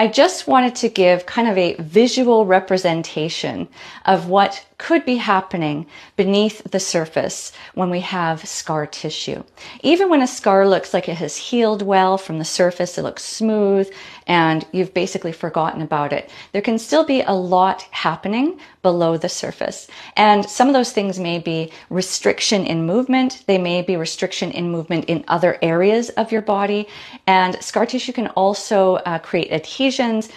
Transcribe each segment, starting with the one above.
I just wanted to give kind of a visual representation of what could be happening beneath the surface when we have scar tissue. Even when a scar looks like it has healed well from the surface, it looks smooth, and you've basically forgotten about it, there can still be a lot happening below the surface. And some of those things may be restriction in movement, they may be restriction in movement in other areas of your body, and scar tissue can also create adhesions,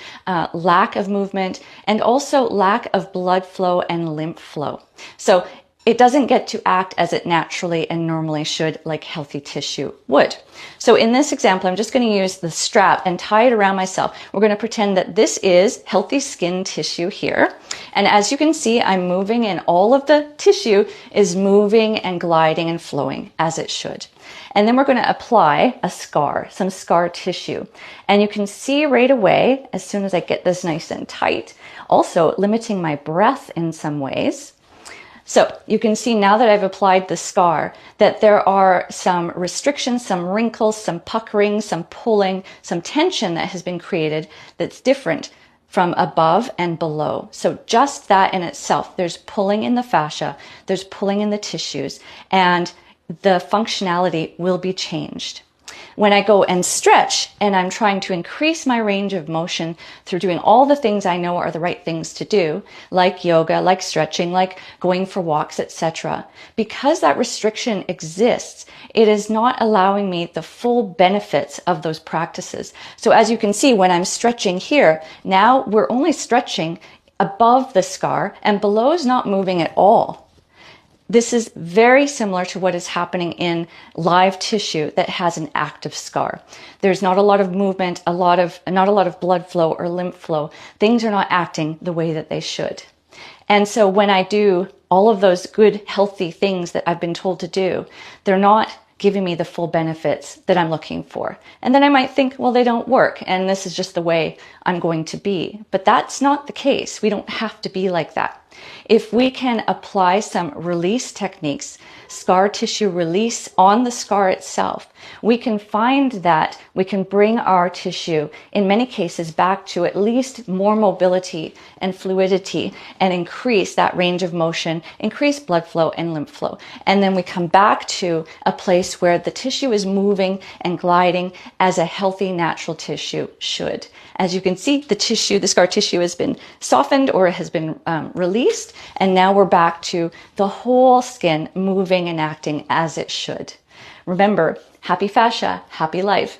lack of movement, and also lack of blood flow and lymph flow. So it doesn't get to act as it naturally and normally should, like healthy tissue would. So in this example, I'm just going to use the strap and tie it around myself. We're going to pretend that this is healthy skin tissue here. And as you can see, I'm moving and all of the tissue is moving and gliding and flowing as it should. And then we're going to apply a scar, some scar tissue. And you can see right away, as soon as I get this nice and tight, also limiting my breath in some ways. So you can see now that I've applied the scar that there are some restrictions, some wrinkles, some puckering, some pulling, some tension that has been created that's different from above and below. So just that in itself, there's pulling in the fascia, there's pulling in the tissues, and the functionality will be changed. When I go and stretch and I'm trying to increase my range of motion through doing all the things I know are the right things to do, like yoga, like stretching, like going for walks, etc., because that restriction exists, it is not allowing me the full benefits of those practices. So as you can see, when I'm stretching here, now we're only stretching above the scar and below is not moving at all. This is very similar to what is happening in live tissue that has an active scar. There's not a lot of movement, not a lot of blood flow or lymph flow. Things are not acting the way that they should. And so when I do all of those good, healthy things that I've been told to do, they're not giving me the full benefits that I'm looking for. And then I might think, well, they don't work, and this is just the way I'm going to be. But that's not the case. We don't have to be like that. If we can apply some release techniques, scar tissue release on the scar itself, we can find that we can bring our tissue, in many cases, back to at least more mobility and fluidity and increase that range of motion, increase blood flow and lymph flow. And then we come back to a place where the tissue is moving and gliding as a healthy natural tissue should. As you can see, the scar tissue has been softened or has been released, and now we're back to the whole skin moving and acting as it should. Remember, happy fascia, happy life.